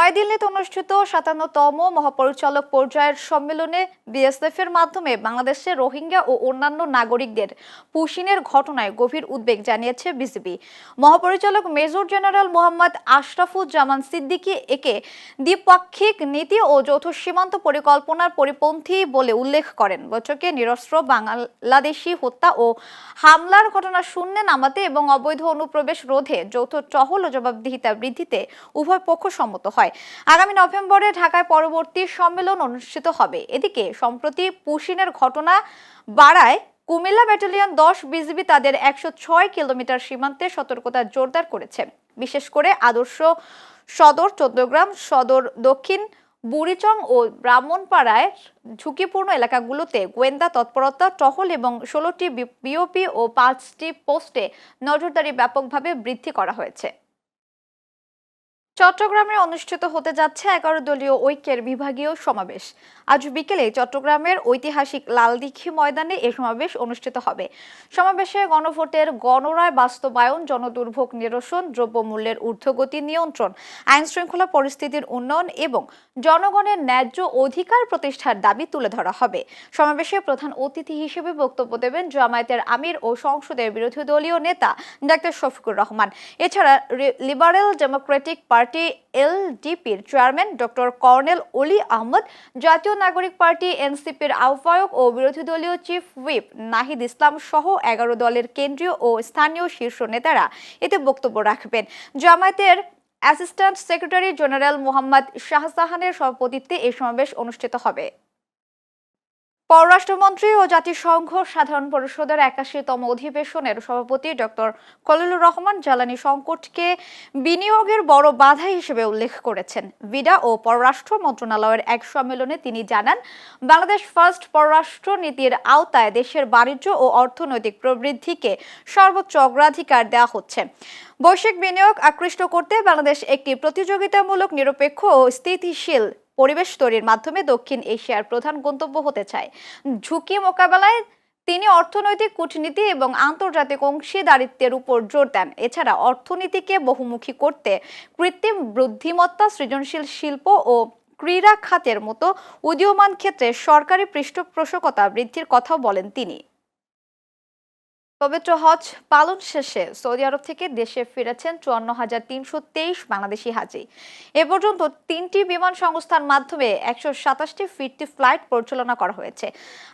নয়াদিল্লিতে অনুষ্ঠিত ৫৭তম মহাপরিচালক পর্যায়ের সম্মেলনে বিএসএফ এর মাধ্যমে বাংলাদেশে রোহিঙ্গা ও অন্যান্য নাগরিকদের পুশিনের ঘটনায় গভীর উদ্বেগ জানিয়েছে বিজিবি। মহাপরিচালক মেজর জেনারেল মোহাম্মদ আশরাফুজ্জামান সিদ্দিকী একে দ্বিপাক্ষিক নীতি ও যৌথ সীমান্ত পরিকল্পনার পরিপন্থী বলে উল্লেখ করেন। বৈঠকে নিরস্ত্র বাংলাদেশি হত্যা ও হামলার ঘটনা শূন্যে নামাতে এবং অবৈধ অনুপ্রবেশ রোধে যৌথ টহল ও জবাবদিহিতা বৃদ্ধিতে উভয় পক্ষ সম্মত হয়। আগামী নভেম্বরে ঢাকায় পরবর্তী সম্মেলন অনুষ্ঠিত হবে। এদিকে সম্প্রতি পুশিনের ঘটনা বাড়ায় কুমিল্লা ব্যাটালিয়ন ১০ বিজিবি তাদের ১০৬ কিলোমিটার সীমান্তে সতর্কতা জোরদার করেছে। বিশেষ করে আদর্শ সদর, চৌদ্দগ্রাম সদর, দক্ষিণ বুড়িচং ও ব্রাহ্মণপাড়ায় ঝুঁকিপূর্ণ এলাকাগুলোতে গোয়েন্দা তৎপরতা, টহল এবং ১৬টি বিওপি ও ৫টি পোস্টে নজরদারি ব্যাপকভাবে বৃদ্ধি করা হয়েছে। চট্টগ্রামে অনুষ্ঠিত হতে যাচ্ছে ১১ দলীয় ঐক্যের বিভাগীয় সমাবেশ। আজ বিকেলে চট্টগ্রামের ঐতিহাসিক লালদীঘি ময়দানে এ সমাবেশ অনুষ্ঠিত হবে। সমাবেশে গণভোটের গণরায় বাস্তবায়ন, জনদুর্ভোগ নিরসন, দ্রব্যমূল্যের ঊর্ধ্বগতি নিয়ন্ত্রণ, আইনশৃঙ্খলা পরিস্থিতির উন্নয়ন এবং জনগণের ন্যায্য অধিকার প্রতিষ্ঠার দাবি তুলে ধরা হবে। সমাবেশে প্রধান অতিথি হিসেবে বক্তব্য দেবেন জামায়াতের আমির ও সংসদের বিরোধী দলীয় নেতা ডাক্তার শফিকুর রহমান। এছাড়া লিবারেল ডেমোক্রেটিক পার্টি এলডিপির chairman doctor colonel Oli Ahmad, জাতীয় নাগরিক পার্টি এনসিপির আহ্বায়ক ও বিরোধী দলীয় চিফ হুইপ নাহিদ ইসলাম সহ ১১ দলের কেন্দ্রীয় ও স্থানীয় শীর্ষ নেতারা এতে বক্তব্য রাখবেন। জামায়াতের অ্যাসিস্ট্যান্ট সেক্রেটারি জেনারেল মোহাম্মদ শাহজাহানের সভাপতিত্বে এই সমাবেশ অনুষ্ঠিত হবে। পররাষ্ট্রমন্ত্রী ও জাতিসংঘ সাধারণ পরিষদের ৮১তম অধিবেশনের সভাপতি ডক্টর খলিলুর রহমান জ্বালানি সংকটকে বিনিয়োগের বড় বাধা হিসেবে উল্লেখ করেছেন। বিডা ও পররাষ্ট্র মন্ত্রণালয়ের এক সম্মেলনে তিনি জানান, বাংলাদেশ ফার্স্ট পররাষ্ট্র নীতির আওতায় দেশের বাণিজ্য ও অর্থনৈতিক প্রবৃদ্ধিকে সর্বোচ্চ অগ্রাধিকার দেওয়া হচ্ছে। বৈশ্বিক বিনিয়োগ আকৃষ্ট করতে বাংলাদেশ একটি প্রতিযোগিতামূলক, নিরপেক্ষ ও স্থিতিশীল পরিবেশ তৈরির মাধ্যমে দক্ষিণ এশিয়ার প্রধান গন্তব্য হতে চায়। ঝুঁকি মোকাবেলায় তিনি অর্থনৈতিক কূটনীতি এবং আন্তর্জাতিক অংশীদারিত্বের উপর জোর দেন। এছাড়া অর্থনীতিকে বহুমুখী করতে কৃত্রিম বুদ্ধিমত্তা, সৃজনশীল শিল্প ও ক্রীড়া খাতের মতো উদীয়মান ক্ষেত্রে সরকারি পৃষ্ঠপোষকতা বৃদ্ধির কথাও বলেন তিনি। পবিত্র হজ পালন শেষে সৌদি আরব থেকে দেশে ফিরেছেন ৫৪,৩২৩ বাংলাদেশি হাজি। এ পর্যন্ত ৩টি বিমান সংস্থার মাধ্যমে ১২৭টি ফিরতি ফ্লাইট পরিচালনা করা হয়েছে।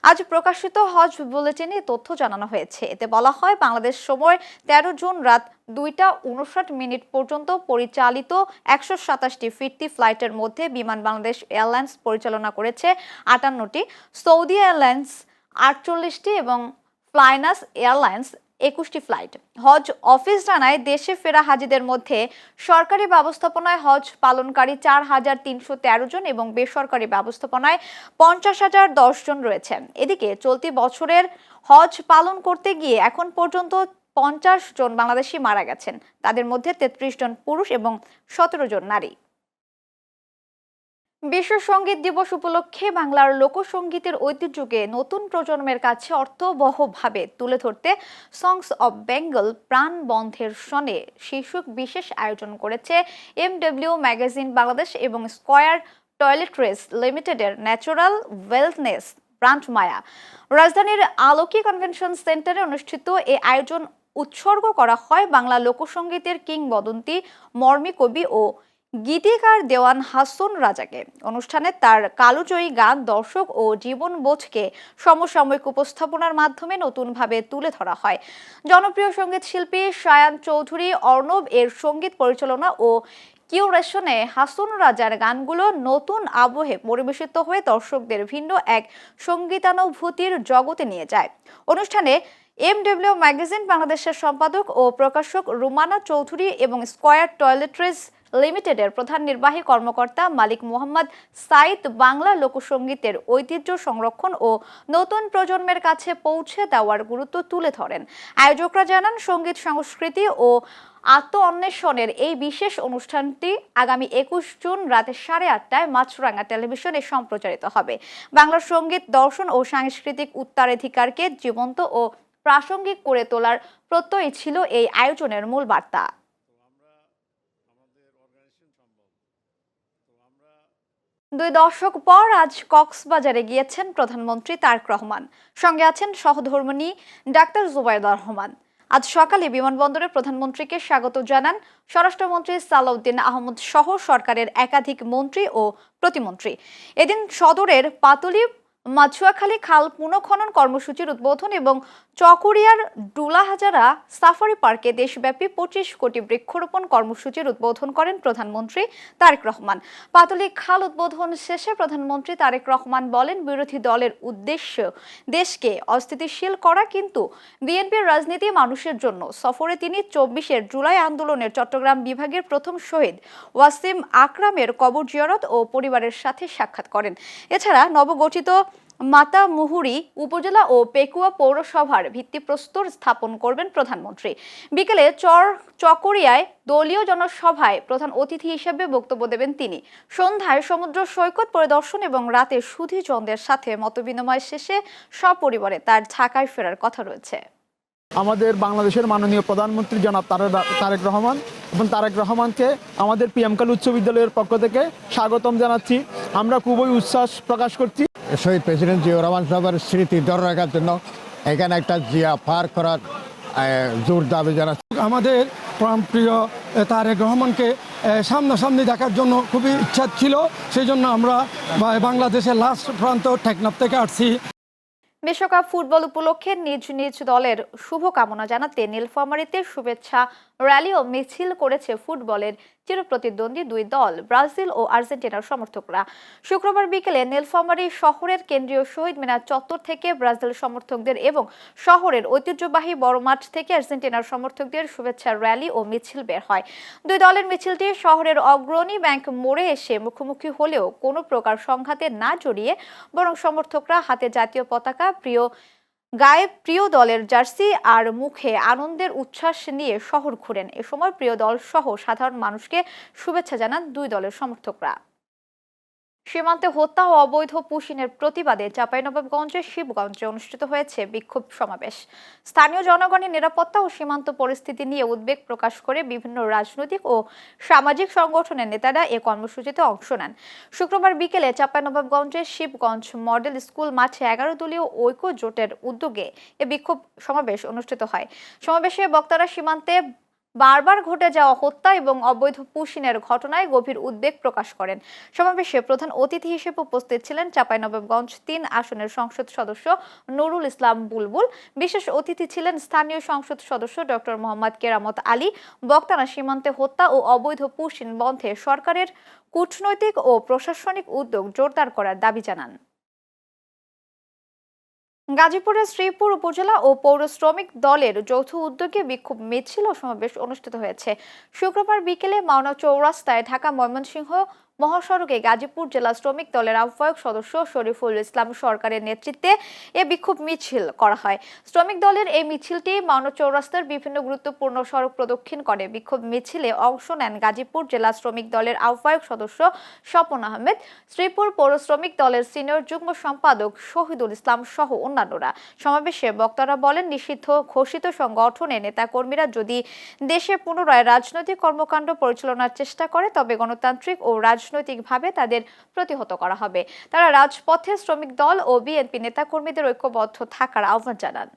আজ প্রকাশিত হজ বুলেটিনে তথ্য জানানো হয়েছে। এতে বলা হয়, বাংলাদেশ সময় ১৩ জুন রাত ২টা ৫৯ পর্যন্ত পরিচালিত ১২৭টি ফিরতি ফ্লাইটের মধ্যে বিমান বাংলাদেশ এয়ারলাইন্স পরিচালনা করেছে ৫৮টি, সৌদি এয়ারলাইন্স ৪৮টি এবং ফ্লাইনাস এয়ারলাইন্স ২১টি ফ্লাইট। হজ অফিস জানায়, দেশে ফেরা হাজিদের মধ্যে সরকারি ব্যবস্থাপনায় হজ পালনকারী ৪,৩১৩ জন এবং বেসরকারি ব্যবস্থাপনায় ৫০,০১০ জন রয়েছেন। এদিকে চলতি বছরের হজ পালন করতে গিয়ে এখন পর্যন্ত ৫০ জন বাংলাদেশি মারা গেছেন। তাদের মধ্যে ৩৩ জন পুরুষ এবং ১৭ জন নারী। বিশ্ব সঙ্গীত দিবস উপলক্ষে বাংলার লোকসঙ্গীতের ঐতিহ্যকে নতুন প্রজন্মের কাছে অর্থবহভাবে তুলে ধরতে সংস অব বেঙ্গল প্রাণবন্ধের সনে শীর্ষক বিশেষ আয়োজন করেছে এমডব্লিউ ম্যাগাজিন বাংলাদেশ এবং স্কয়ার টয়লেট্রিজ লিমিটেডের ন্যাচারাল ওয়েলনেস ব্র্যান্ড মায়া। রাজধানীর আলোকি কনভেনশন সেন্টারে অনুষ্ঠিত এ আয়োজন উৎসর্গ করা হয় বাংলা লোকসঙ্গীতের কিংবদন্তি মর্মী কবি ও গীতিকার দেওয়ান হাসন রাজাকে। অনুষ্ঠানে তার কালোজয়ী গান, দর্শক ও জীবনবোধকে সমসাময়িক উপস্থাপনার মাধ্যমে নতুনভাবে তুলে ধরা হয়। জনপ্রিয় সঙ্গীত শিল্পী শায়ান চৌধুরী অর্ণব এর সঙ্গীত পরিচালনা ও কিউরেশনে হাসন রাজার গানগুলো নতুন আবহে পরিবেশিত হয়ে দর্শকদের ভিন্ন এক সঙ্গীতানুভূতির জগতে নিয়ে যায়। অনুষ্ঠানে এমডব্লিউ ম্যাগাজিন বাংলাদেশের সম্পাদক ও প্রকাশক রুমানা চৌধুরী এবং স্কয়ার টয়লেট্রিজ লিমিটেডের প্রধান নির্বাহী কর্মকর্তা মালিক মোহাম্মদ সাইদ বাংলা লোকসঙ্গীতের ঐতিহ্য সংরক্ষণ ও নতুন প্রজন্মের কাছে পৌঁছে দেওয়ার গুরুত্ব তুলে ধরেন। আয়োজকরা জানান, সঙ্গীত সংস্কৃতি ও আত্ম অন্বেষণের এই বিশেষ অনুষ্ঠানটি আগামী ২১ জুন রাত ৮:৩০টায় মাছরাঙা টেলিভিশনে সম্প্রচারিত হবে। বাংলার সঙ্গীত, দর্শন ও সাংস্কৃতিক উত্তরাধিকারকে জীবন্ত ও প্রাসঙ্গিক করে তোলার প্রত্যয়ই ছিল এই আয়োজনের মূল বার্তা। দুই দশক পর আজ কক্সবাজারে গিয়েছেন প্রধানমন্ত্রী তারেক রহমান। সঙ্গে আছেন সহধর্মিণী ডাক্তার জুবাইদা রহমান। আজ সকালে বিমানবন্দরে প্রধানমন্ত্রীকে স্বাগত জানান স্বরাষ্ট্রমন্ত্রী সালাউদ্দিন আহমদ সহ সরকারের একাধিক মন্ত্রী ও প্রতিমন্ত্রী। এদিন সদরের পাতুলি মাছুয়াখালী খাল পুনঃখনন কর্মসূচির উদ্বোধন এবং চকরিয়ার ডুলাহাজারা সাফারি পার্কে দেশব্যাপী 25 কোটি বৃক্ষরোপণ কর্মসূচির উদ্বোধন করেন প্রধানমন্ত্রী তারেক রহমান। পাতুলি খাল উদ্বোধন শেষে প্রধানমন্ত্রী তারেক রহমান বলেন, বিরোধী দলের উদ্দেশ্য দেশকে অস্থিতিশীল করা, কিন্তু বিএনপির রাজনীতি মানুষের জন্য। সফরে তিনি 24 জুলাই আন্দোলনের চট্টগ্রাম বিভাগের প্রথম শহীদ ওয়াসিম আকরামের কবর জিয়ারত ও পরিবারের সাথে সাক্ষাৎ করেন। এছাড়া নবগঠিত মাতামুহুরী উপজেলা ও পেকুয়া পৌরসভার ভিত্তিপ্রস্তর স্থাপন করবেন প্রধানমন্ত্রী। বিকেলে চকরিয়ায় দলীয় জনসভায় প্রধান অতিথি হিসেবে বক্তব্য দেবেন তিনি। সন্ধ্যায় সমুদ্র সৈকত পরিদর্শন এবং রাতে সুধীজনদের সাথে মতবিনিময় শেষে সপরিবারে তার ঢাকায় ফেরার কথা রয়েছে। আমাদের বাংলাদেশের মাননীয় প্রধানমন্ত্রী জনাব তারেক রহমান এবং তারেক রহমানকে আমাদের পিএমকাল উচ্চ বিদ্যালয়ের পক্ষ থেকে স্বাগতম জানাচ্ছি। আমরা খুবই উচ্ছ্বাস প্রকাশ করছি। শহীদ প্রেসিডেন্ট জিয়াউর রহমান সাহেবের স্মৃতি ধরে রাখার জন্য এখানে একটা জিয়া পার্ক করার জোর দাবি জানাচ্ছি। আমাদের প্রিয় তারেক রহমানকে সামনাসামনি দেখার জন্য খুবই ইচ্ছা ছিল, সেই জন্য আমরা বাংলাদেশের লাস্ট প্রান্ত টেকনাফ থেকে আসছি। বিশ্বকাপ ফুটবল উপলক্ষে নিজ নিজ দলের শুভকামনা জানাতে নীলফামারীতে শুভেচ্ছা র্যালি ও মিছিল করেছে ফুটবলের চিরপ্রতিদ্বন্দ্বী দুই দল ব্রাজিল ও আর্জেন্টিনার সমর্থকরা। শুক্রবার বিকেলে নীলফামারী শহরের কেন্দ্রীয় শহীদ মিনার চত্বর থেকে ব্রাজিল সমর্থকদের এবং শহরের ঐতিহ্যবাহী বড় মাঠ থেকে আর্জেন্টিনার সমর্থকদের শুভেচ্ছা র্যালি ও মিছিল বের হয়। দুই দলের মিছিলটি শহরের অগ্রণী ব্যাংক মোড়ে এসে মুখোমুখি হলেও কোনো প্রকার সংঘাতে না জড়িয়ে বরং সমর্থকরা হাতে জাতীয় পতাকা, গায়ে প্রিয় দলের জার্সি আর মুখে আনন্দের উচ্ছ্বাস নিয়ে শহর ঘুরেন। এ সময় প্রিয় দল সহ সাধারণ মানুষকে শুভেচ্ছা জানান দুই দলের সমর্থকরা। সীমান্তে হত্যা ও অবৈধ পুশিনের প্রতিবাদে চাঁপাইনবাবগঞ্জের শিবগঞ্জে অনুষ্ঠিত হয়েছে বিক্ষোভ সমাবেশ। স্থানীয় জনগণের নিরাপত্তা ও সীমান্ত পরিস্থিতি নিয়ে উদ্বেগ প্রকাশ করে বিভিন্ন রাজনৈতিক ও সামাজিক সংগঠনের নেতারা এ কর্মসূচিতে অংশ নেন। শুক্রবার বিকেলে চাঁপাইনবাবগঞ্জের শিবগঞ্জ মডেল স্কুল মাঠে 11 দলীয় ঐক্য জোটের উদ্যোগে এ বিক্ষোভ সমাবেশ অনুষ্ঠিত হয়। সমাবেশে বক্তারা সীমান্তে বারবার ঘটে যাওয়া হত্যা এবং অবৈধ পুশিনের ঘটনায় গভীর উদ্বেগ প্রকাশ করেন। সমাবেশে প্রধান অতিথি হিসেবে উপস্থিত ছিলেন চাঁপাইনবাবগঞ্জ 3 আসনের সংসদ সদস্য নুরুল ইসলাম বুলবুল। বিশেষ অতিথি ছিলেন স্থানীয় সংসদ সদস্য ডক্টর মোহাম্মদ কেরামত আলী। বক্তারা সীমান্তে হত্যা ও অবৈধ পুশিন বন্ধে সরকারের কূটনৈতিক ও প্রশাসনিক উদ্যোগ জোরদার করার দাবি জানান। গাজীপুরের শ্রীপুর উপজেলা ও পৌর শ্রমিক দলের যৌথ উদ্যোগে বিক্ষোভ মিছিল ও সমাবেশ অনুষ্ঠিত হয়েছে। শুক্রবার বিকেলে মাওনা চৌরাস্তায় ঢাকা ময়মনসিংহ মহাসড়কে গাজীপুর জেলা শ্রমিক দলের আহ্বায়ক সদস্য শরীফুল ইসলাম সরকারের নেতৃত্বে এ বিক্ষোভ মিছিল করা হয়। শ্রমিক দলের এই মিছিলটি মাওনা চৌরাস্তার বিভিন্ন গুরুত্বপূর্ণ সড়ক প্রদক্ষিণ করে। বিক্ষোভ মিছিলে অংশ নেন গাজীপুর জেলা শ্রমিক দলের আহ্বায়ক সদস্য স্বপন আহমেদ, শ্রীপুর পৌর শ্রমিক দলের সিনিয়র যুগ্ম সম্পাদক শহীদুল ইসলাম সহ অন্যান্যরা। সমাবেশে বক্তারা বলেন, নিষিদ্ধ ঘোষিত সংগঠনের নেতাকর্মীরা যদি দেশে পুনরায় রাজনৈতিক কর্মকাণ্ড পরিচালনার চেষ্টা করে তবে গণতান্ত্রিক ও রাজনৈতিকভাবে তাদের প্রতিহত করা হবে। তারা রাজপথে শ্রমিক দল ও বিএনপি নেতাকর্মীদের ঐক্যবদ্ধ থাকার আহ্বান জানান।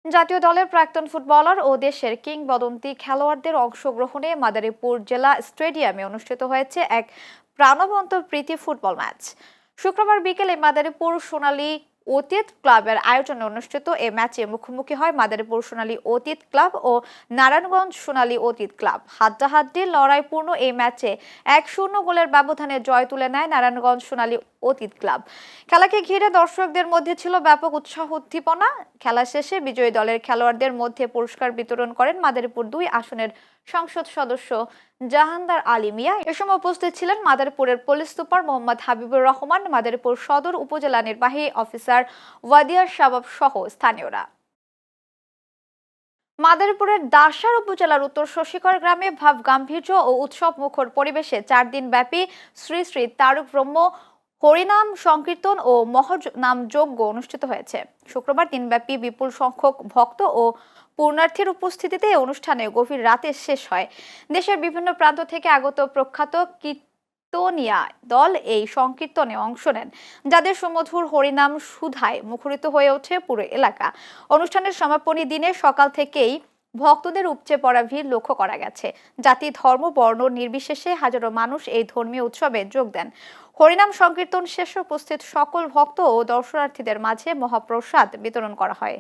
জাতীয় দলের প্রাক্তন ফুটবলার ও দেশের কিংবদন্তি খেলোয়াড়দের অংশগ্রহণে মাদারীপুর জেলা স্টেডিয়ামে অনুষ্ঠিত হয়েছে এক প্রাণবন্ত প্রীতি ফুটবল ম্যাচ। শুক্রবার বিকেলে মাদারীপুর সোনালী অতীত ক্লাবের আয়োজনে অনুষ্ঠিত এ ম্যাচে মুখোমুখি হয় মাদারীপুর সোনালী অতীত ক্লাব ও নারায়ণগঞ্জ সোনালী অতীত ক্লাব। হাড্ডাহাড্ডি লড়াইপূর্ণ এই ম্যাচে 1-0 গোলের ব্যবধানে জয় তুলে নেয় নারায়ণগঞ্জ সোনালী অতীত ক্লাব। খেলাকে ঘিরে দর্শকদের মধ্যে ছিল ব্যাপক উৎসাহ উদ্দীপনা। খেলা শেষে বিজয়ী দলের খেলোয়াড়দের মধ্যে পুরস্কার বিতরণ করেন মাদারীপুর 2 আসনের সংসদ সদস্য জাহানদার আলী মিয়া। এ সময় উপস্থিত ছিলেন মাদারীপুরের পুলিশ সুপার মোহাম্মদ হাবিবুর রহমান, মাদারীপুর সদর উপজেলা নির্বাহী অফিসার ওয়াদিয়া শাবাব সহ স্থানীয়রা। মাদারীপুরের দাসার উপজেলার উত্তর শশীকর গ্রামে ভাব গাম্ভীর্য ও উৎসব মুখর পরিবেশে 4 দিন ব্যাপী শ্রী শ্রী তারক ব্রহ্ম হরিনাম সংকীর্তন ও মহানাম যজ্ঞ অনুষ্ঠিত হয়েছে। শুক্রবার দিনব্যাপী বিপুল সংখ্যক ভক্ত ও পূর্ণার্থীর উপস্থিতিতে অনুষ্ঠানে গভীর রাতে শেষ হয়। দেশের বিভিন্ন প্রান্ত থেকে আগত প্রখ্যাত তেতোনিয়া দল এই সংকীর্তনে অংশ নেন, যাদের সুমধুর হরিনাম সুধায় মুখরিত হয়ে ওঠে পুরো এলাকা। অনুষ্ঠানের সমাপনী দিনে সকাল থেকেই ভক্তদের উপচে পড়া ভিড় লক্ষ্য করা গেছে। জাতি, ধর্ম, বর্ণ নির্বিশেষে হাজারো মানুষ এই ধর্মীয় উৎসবে যোগ দেন। হরিনাম সংকীর্তন শেষে উপস্থিত সকল ভক্ত ও দর্শনার্থীদের মাঝে মহাপ্রসাদ বিতরণ করা হয়।